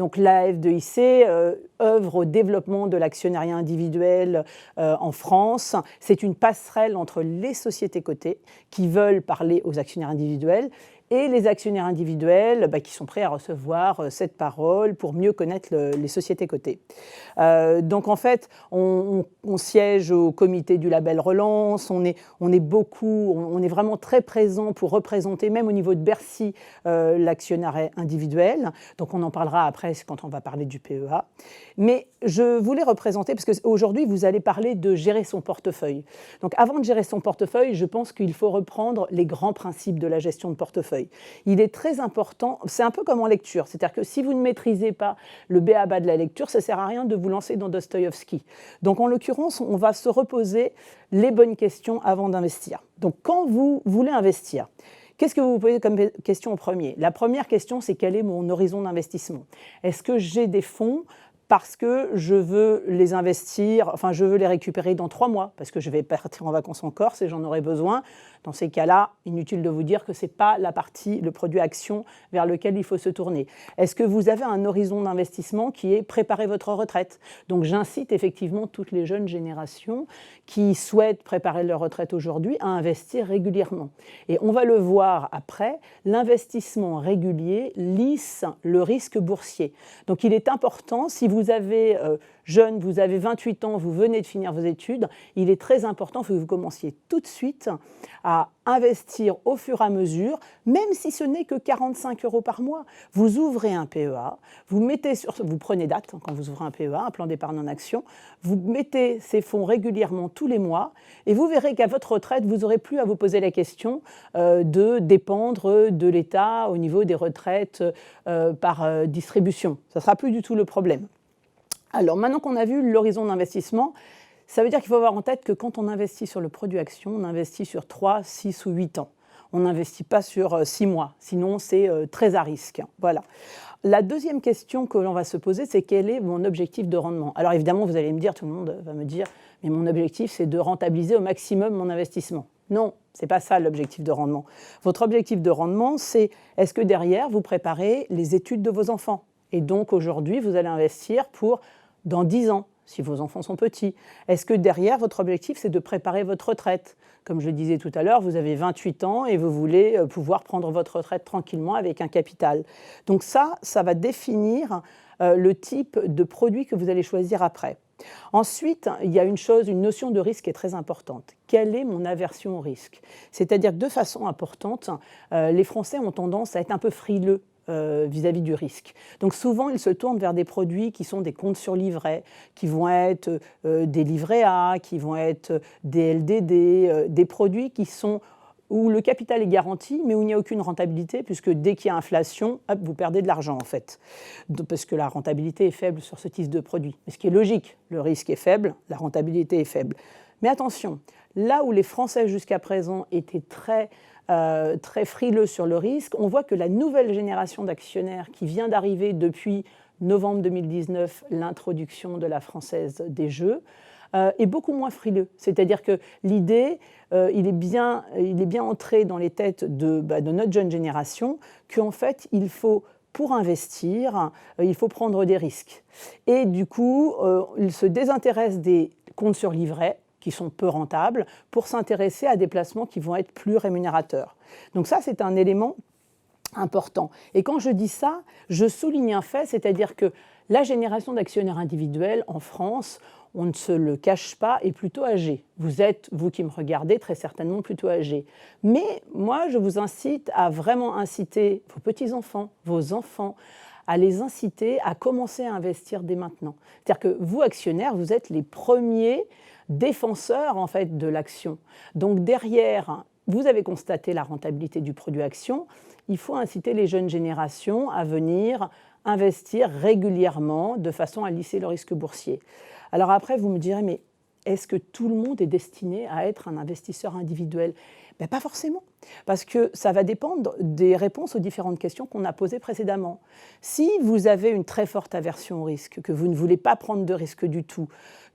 Donc la F2IC œuvre au développement de l'actionnariat individuel en France. C'est une passerelle entre les sociétés cotées qui veulent parler aux actionnaires individuels et les actionnaires individuels qui sont prêts à recevoir cette parole pour mieux connaître les sociétés cotées. Donc en fait, on siège au comité du label Relance, on est vraiment très présent pour représenter, même au niveau de Bercy, l'actionnariat individuel. Donc on en parlera après quand on va parler du PEA. Mais je voulais représenter, parce qu'aujourd'hui, vous allez parler de gérer son portefeuille. Donc avant de gérer son portefeuille, je pense qu'il faut reprendre les grands principes de la gestion de portefeuille. Il est très important, c'est un peu comme en lecture, c'est-à-dire que si vous ne maîtrisez pas le b.a.-ba de la lecture, ça ne sert à rien de vous lancer dans Dostoïevski. Donc en l'occurrence, on va se reposer les bonnes questions avant d'investir. Donc quand vous voulez investir, qu'est-ce que vous vous posez comme question en premier? La première question, c'est quel est mon horizon d'investissement? Est-ce que j'ai des fonds parce que je veux les investir, enfin je veux les récupérer dans 3 mois, parce que je vais partir en vacances en Corse et j'en aurai besoin. Dans ces cas-là, inutile de vous dire que ce n'est pas le produit action vers lequel il faut se tourner. Est-ce que vous avez un horizon d'investissement qui est préparer votre retraite? Donc j'incite effectivement toutes les jeunes générations qui souhaitent préparer leur retraite aujourd'hui à investir régulièrement. Et on va le voir après, l'investissement régulier lisse le risque boursier. Donc il est important, si vous avez jeune, vous avez 28 ans, vous venez de finir vos études, il est très important que vous commenciez tout de suite à investir au fur et à mesure, même si ce n'est que 45 € par mois. Vous ouvrez un PEA, vous prenez date quand vous ouvrez un PEA, un plan d'épargne en action, vous mettez ces fonds régulièrement tous les mois et vous verrez qu'à votre retraite, vous n'aurez plus à vous poser la question de dépendre de l'État au niveau des retraites par distribution. Ça ne sera plus du tout le problème. Alors maintenant qu'on a vu l'horizon d'investissement, ça veut dire qu'il faut avoir en tête que quand on investit sur le produit action, on investit sur 3, 6 ou 8 ans. On n'investit pas sur 6 mois, sinon c'est très à risque. Voilà. La deuxième question que l'on va se poser, c'est quel est mon objectif de rendement? Alors évidemment, vous allez me dire, tout le monde va me dire, mais mon objectif c'est de rentabiliser au maximum mon investissement. Non, ce n'est pas ça l'objectif de rendement. Votre objectif de rendement, c'est est-ce que derrière, vous préparez les études de vos enfants? Et donc aujourd'hui, vous allez investir pour dans 10 ans, si vos enfants sont petits. Est-ce que derrière, votre objectif, c'est de préparer votre retraite? Comme je le disais tout à l'heure, vous avez 28 ans et vous voulez pouvoir prendre votre retraite tranquillement avec un capital. Donc ça va définir le type de produit que vous allez choisir après. Ensuite, il y a une notion de risque qui est très importante. Quelle est mon aversion au risque? C'est-à-dire que de façon importante, les Français ont tendance à être un peu frileux vis-à-vis du risque. Donc souvent, ils se tournent vers des produits qui sont des comptes sur livret, qui vont être des livrets A, qui vont être des LDD, des produits où le capital est garanti, mais où il n'y a aucune rentabilité, puisque dès qu'il y a inflation, hop, vous perdez de l'argent en fait. Parce que la rentabilité est faible sur ce type de produit. Mais ce qui est logique, le risque est faible, la rentabilité est faible. Mais attention, là où les Français jusqu'à présent étaient très frileux sur le risque, on voit que la nouvelle génération d'actionnaires qui vient d'arriver depuis novembre 2019, l'introduction de la Française des Jeux, est beaucoup moins frileux. C'est-à-dire que l'idée, il est bien entré dans les têtes de notre jeune génération qu'en fait, il faut, pour investir, il faut prendre des risques. Et du coup, ils se désintéressent des comptes sur livret, qui sont peu rentables, pour s'intéresser à des placements qui vont être plus rémunérateurs. Donc ça, c'est un élément important. Et quand je dis ça, je souligne un fait, c'est-à-dire que la génération d'actionnaires individuels en France, on ne se le cache pas, est plutôt âgée. Vous êtes, vous qui me regardez, très certainement plutôt âgés. Mais moi, je vous incite à vraiment inciter vos petits-enfants, vos enfants, à les inciter à commencer à investir dès maintenant. C'est-à-dire que vous, actionnaires, vous êtes les premiers défenseurs en fait, de l'action. Donc derrière, vous avez constaté la rentabilité du produit action, il faut inciter les jeunes générations à venir investir régulièrement de façon à lisser le risque boursier. Alors après, vous me direz, mais est-ce que tout le monde est destiné à être un investisseur individuel? Pas forcément, parce que ça va dépendre des réponses aux différentes questions qu'on a posées précédemment. Si vous avez une très forte aversion au risque, que vous ne voulez pas prendre de risque du tout,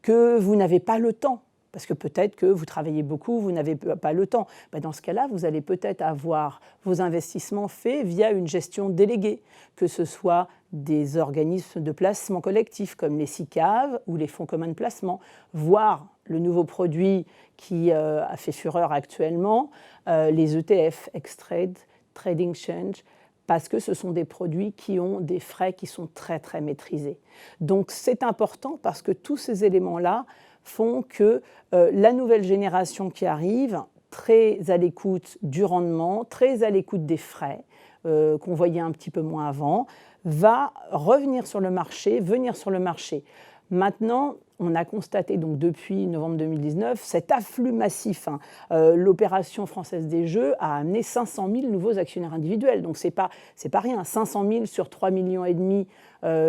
que vous n'avez pas le temps, parce que peut-être que vous travaillez beaucoup, vous n'avez pas le temps. Dans ce cas-là, vous allez peut-être avoir vos investissements faits via une gestion déléguée, que ce soit des organismes de placement collectif comme les SICAV ou les fonds communs de placement, voire le nouveau produit qui a fait fureur actuellement, les ETF, Exchange Trading Change, parce que ce sont des produits qui ont des frais qui sont très très maîtrisés. Donc c'est important parce que tous ces éléments-là font que la nouvelle génération qui arrive, très à l'écoute du rendement, très à l'écoute des frais, qu'on voyait un petit peu moins avant, va revenir sur le marché, venir sur le marché. Maintenant, on a constaté donc depuis novembre 2019 cet afflux massif. L'opération française des jeux a amené 500 000 nouveaux actionnaires individuels. Donc c'est pas rien. 500 000 sur 3,5 millions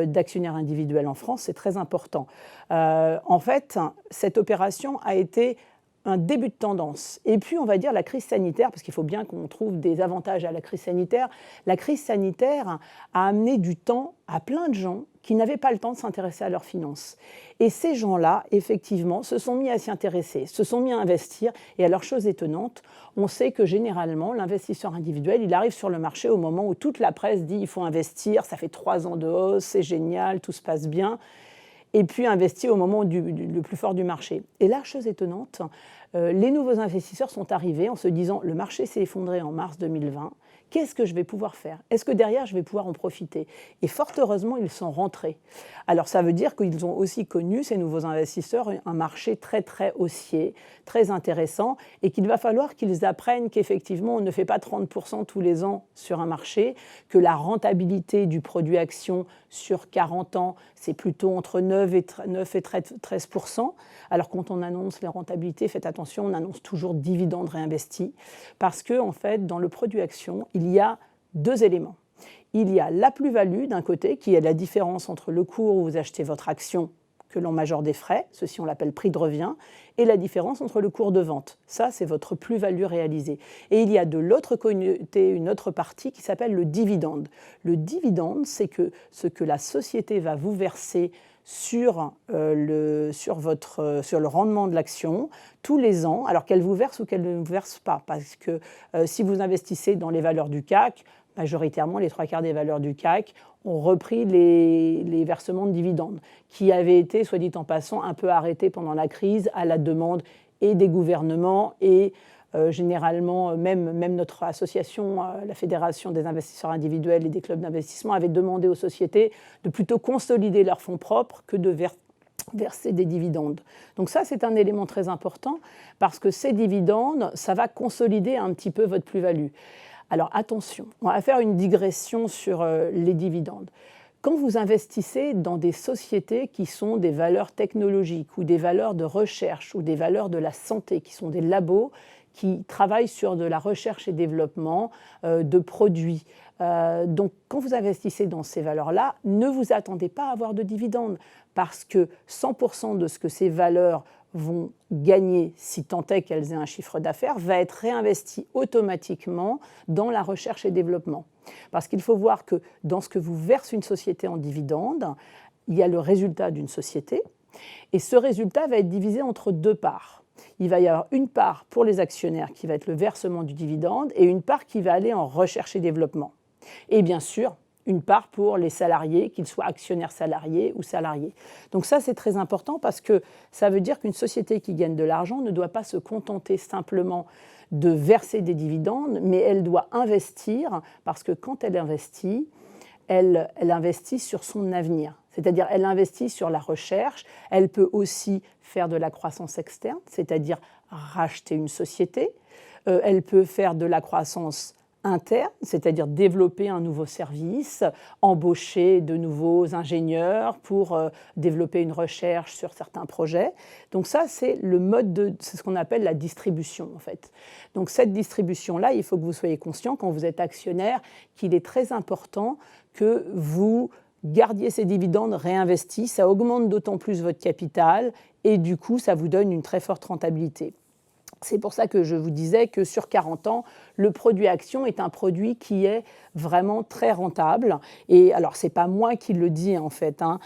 d'actionnaires individuels en France, c'est très important. En fait, cette opération a été un début de tendance. Et puis, on va dire la crise sanitaire, parce qu'il faut bien qu'on trouve des avantages à la crise sanitaire. La crise sanitaire a amené du temps à plein de gens qui n'avaient pas le temps de s'intéresser à leurs finances. Et ces gens-là, effectivement, se sont mis à s'y intéresser, se sont mis à investir. Et alors, chose étonnante, on sait que généralement, l'investisseur individuel, il arrive sur le marché au moment où toute la presse dit il faut investir, ça fait 3 ans de hausse, c'est génial, tout se passe bien. Et puis investir au moment le plus fort du marché. Et là, chose étonnante, les nouveaux investisseurs sont arrivés en se disant le marché s'est effondré en mars 2020, qu'est-ce que je vais pouvoir faire? Est-ce que derrière, je vais pouvoir en profiter? Et fort heureusement, ils sont rentrés. Alors ça veut dire qu'ils ont aussi connu, ces nouveaux investisseurs, un marché très très haussier, très intéressant, et qu'il va falloir qu'ils apprennent qu'effectivement, on ne fait pas 30% tous les ans sur un marché, que la rentabilité du produit action sur 40 ans, c'est plutôt entre 9 et 13%. Alors quand on annonce les rentabilités, faites attention, on annonce toujours dividendes réinvestis, parce que en fait, dans le produit action, il y a 2 éléments. Il y a la plus-value d'un côté, qui est la différence entre le cours où vous achetez votre action, que l'on majore des frais, ceci on l'appelle prix de revient, et la différence entre le cours de vente. Ça, c'est votre plus-value réalisée. Et il y a de l'autre côté une autre partie qui s'appelle le dividende. Le dividende, c'est que ce que la société va vous verser sur le rendement de l'action tous les ans, alors qu'elle vous verse ou qu'elle ne vous verse pas. Parce que si vous investissez dans les valeurs du CAC, majoritairement les 3/4 des valeurs du CAC ont repris les versements de dividendes, qui avaient été, soit dit en passant, un peu arrêtés pendant la crise à la demande et des gouvernements et généralement, même notre association, la Fédération des investisseurs individuels et des clubs d'investissement, avait demandé aux sociétés de plutôt consolider leurs fonds propres que de verser des dividendes. Donc ça, c'est un élément très important parce que ces dividendes, ça va consolider un petit peu votre plus-value. Alors attention, on va faire une digression sur les dividendes. Quand vous investissez dans des sociétés qui sont des valeurs technologiques ou des valeurs de recherche ou des valeurs de la santé, qui sont des labos, qui travaillent sur de la recherche et développement de produits. Donc, quand vous investissez dans ces valeurs-là, ne vous attendez pas à avoir de dividendes parce que 100% de ce que ces valeurs vont gagner, si tant est qu'elles aient un chiffre d'affaires, va être réinvesti automatiquement dans la recherche et développement. Parce qu'il faut voir que dans ce que vous verse une société en dividendes, il y a le résultat d'une société et ce résultat va être divisé entre 2 parts. Il va y avoir une part pour les actionnaires qui va être le versement du dividende et une part qui va aller en recherche et développement. Et bien sûr, une part pour les salariés, qu'ils soient actionnaires salariés ou salariés. Donc ça, c'est très important parce que ça veut dire qu'une société qui gagne de l'argent ne doit pas se contenter simplement de verser des dividendes, mais elle doit investir parce que quand elle investit, elle investit sur son avenir. C'est-à-dire elle investit sur la recherche, elle peut aussi faire de la croissance externe, c'est-à-dire racheter une société, elle peut faire de la croissance interne, c'est-à-dire développer un nouveau service, embaucher de nouveaux ingénieurs pour développer une recherche sur certains projets. Donc ça, c'est c'est ce qu'on appelle la distribution en fait. Donc cette distribution-là, il faut que vous soyez conscient quand vous êtes actionnaire qu'il est très important que vous gardiez ces dividendes réinvestis, ça augmente d'autant plus votre capital et du coup, ça vous donne une très forte rentabilité. C'est pour ça que je vous disais que sur 40 ans, le produit action est un produit qui est vraiment très rentable. Et alors, ce n'est pas moi qui le dis en fait, hein,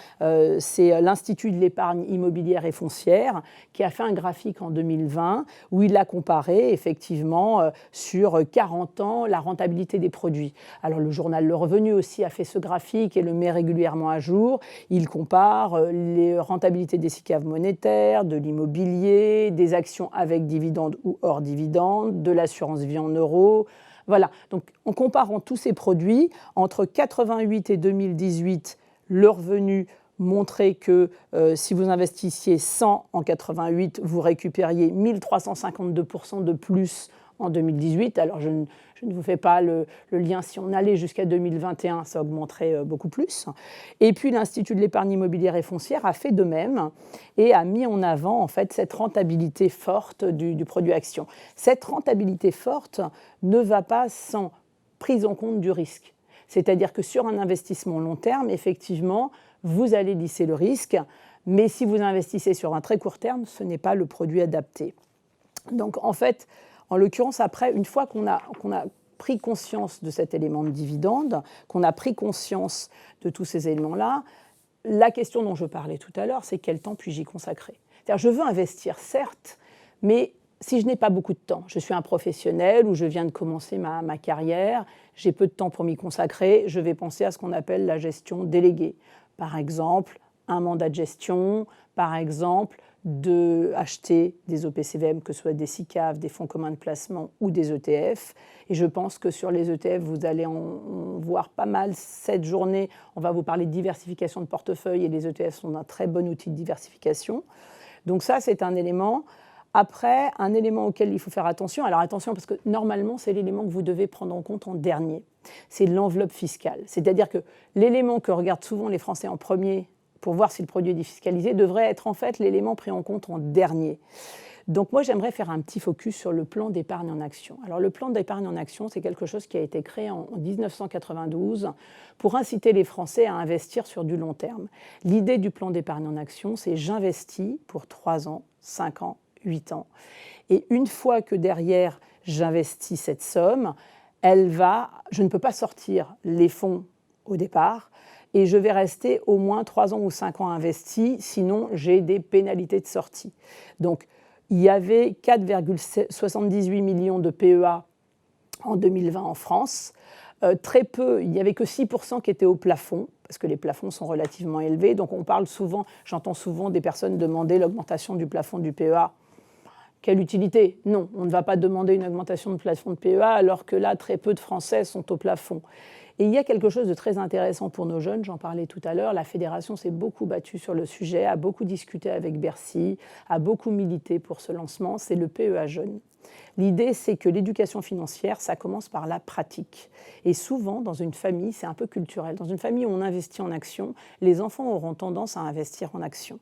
c'est l'Institut de l'épargne immobilière et foncière qui a fait un graphique en 2020 où il a comparé effectivement sur 40 ans la rentabilité des produits. Alors le journal Le Revenu aussi a fait ce graphique et le met régulièrement à jour. Il compare les rentabilités des SICAV monétaires, de l'immobilier, des actions avec dividendes ou hors dividendes, de l'assurance vie en euros. Voilà, donc en comparant tous ces produits, entre 88 et 2018, le revenu montrait que si vous investissiez 100 en 88, vous récupériez 1352% de plus en 2018. Alors je ne vous fais pas le lien, si on allait jusqu'à 2021, ça augmenterait beaucoup plus. Et puis l'Institut de l'épargne immobilière et foncière a fait de même et a mis en avant en fait cette rentabilité forte du produit action. Cette rentabilité forte ne va pas sans prise en compte du risque. C'est-à-dire que sur un investissement long terme, effectivement, vous allez lisser le risque, mais si vous investissez sur un très court terme, ce n'est pas le produit adapté. Donc en fait, en l'occurrence, après, une fois qu'on a pris conscience de cet élément de dividende, qu'on a pris conscience de tous ces éléments-là, la question dont je parlais tout à l'heure, c'est quel temps puis-je y consacrer ? C'est-à-dire, je veux investir, certes, mais si je n'ai pas beaucoup de temps, je suis un professionnel ou je viens de commencer ma carrière, j'ai peu de temps pour m'y consacrer, je vais penser à ce qu'on appelle la gestion déléguée. Par exemple, un mandat de gestion, par exemple, d'acheter des OPCVM, que ce soit des SICAV, des fonds communs de placement ou des ETF. Et je pense que sur les ETF, vous allez en voir pas mal cette journée. On va vous parler de diversification de portefeuille et les ETF sont un très bon outil de diversification. Donc ça, c'est un élément. Après, un élément auquel il faut faire attention, alors attention parce que normalement, c'est l'élément que vous devez prendre en compte en dernier, c'est l'enveloppe fiscale. C'est-à-dire que l'élément que regardent souvent les Français en premier pour voir si le produit est défiscalisé devrait être en fait l'élément pris en compte en dernier. Donc moi, j'aimerais faire un petit focus sur le plan d'épargne en action. Alors le plan d'épargne en action, c'est quelque chose qui a été créé en 1992 pour inciter les Français à investir sur du long terme. L'idée du plan d'épargne en action, c'est j'investis pour 3 ans, 5 ans, 8 ans. Et une fois que derrière, j'investis cette somme, je ne peux pas sortir les fonds au départ et je vais rester au moins 3 ans ou 5 ans investis, sinon j'ai des pénalités de sortie. Donc, il y avait 4,78 millions de PEA en 2020 en France. Très peu, il n'y avait que 6% qui étaient au plafond, parce que les plafonds sont relativement élevés. Donc j'entends souvent des personnes demander l'augmentation du plafond du PEA. Quelle utilité ? Non, on ne va pas demander une augmentation de plafond de PEA alors que là, très peu de Français sont au plafond. Et il y a quelque chose de très intéressant pour nos jeunes, j'en parlais tout à l'heure, la fédération s'est beaucoup battue sur le sujet, a beaucoup discuté avec Bercy, a beaucoup milité pour ce lancement, c'est le PEA jeune. L'idée, c'est que l'éducation financière, ça commence par la pratique. Et souvent, dans une famille, c'est un peu culturel. Dans une famille où on investit en action, les enfants auront tendance à investir en action.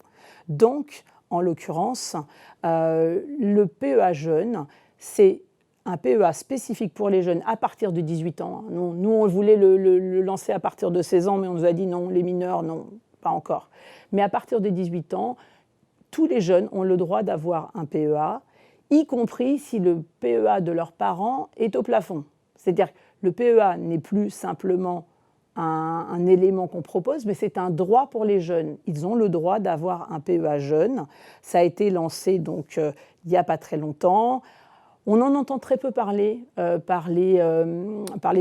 Donc, en l'occurrence, le PEA jeune, c'est un PEA spécifique pour les jeunes à partir de 18 ans. Nous, on voulait le lancer à partir de 16 ans, mais on nous a dit non, les mineurs, non, pas encore. Mais à partir de 18 ans, tous les jeunes ont le droit d'avoir un PEA, y compris si le PEA de leurs parents est au plafond. C'est-à-dire que le PEA n'est plus simplement un élément qu'on propose, mais c'est un droit pour les jeunes. Ils ont le droit d'avoir un PEA jeune. Ça a été lancé donc, il n'y a pas très longtemps. On en entend très peu parler par les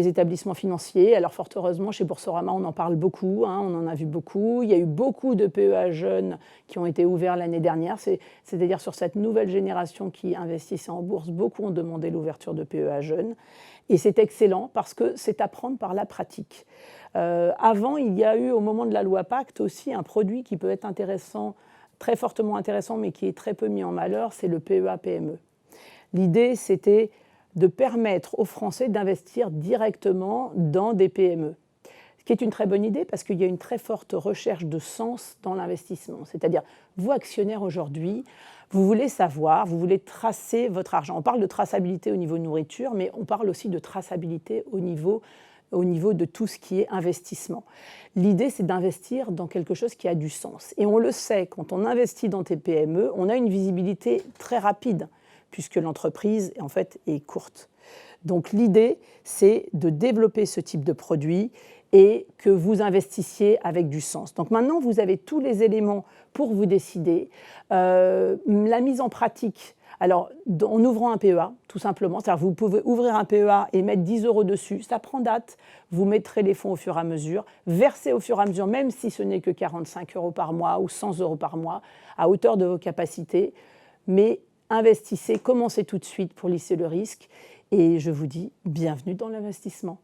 établissements financiers. Alors fort heureusement, chez Boursorama, on en parle beaucoup, on en a vu beaucoup. Il y a eu beaucoup de PEA jeunes qui ont été ouverts l'année dernière. C'est-à-dire sur cette nouvelle génération qui investissait en bourse, beaucoup ont demandé l'ouverture de PEA jeunes. Et c'est excellent parce que c'est apprendre par la pratique. Avant, il y a eu, au moment de la loi Pacte aussi, un produit qui peut être intéressant, très fortement intéressant, mais qui est très peu mis en valeur, c'est le PEA-PME. L'idée, c'était de permettre aux Français d'investir directement dans des PME. Ce qui est une très bonne idée parce qu'il y a une très forte recherche de sens dans l'investissement. C'est-à-dire, vous, actionnaires aujourd'hui, vous voulez savoir, vous voulez tracer votre argent. On parle de traçabilité au niveau nourriture, mais on parle aussi de traçabilité au niveau de tout ce qui est investissement. L'idée, c'est d'investir dans quelque chose qui a du sens. Et on le sait, quand on investit dans des PME, on a une visibilité très rapide, puisque l'entreprise, en fait, est courte. Donc l'idée, c'est de développer ce type de produit et que vous investissiez avec du sens. Donc maintenant, vous avez tous les éléments pour vous décider. La mise en pratique, alors en ouvrant un PEA, tout simplement, c'est-à-dire vous pouvez ouvrir un PEA et mettre 10 € dessus, ça prend date, vous mettrez les fonds au fur et à mesure, versez au fur et à mesure, même si ce n'est que 45 € par mois ou 100 € par mois, à hauteur de vos capacités, mais investissez, commencez tout de suite pour lisser le risque et je vous dis bienvenue dans l'investissement.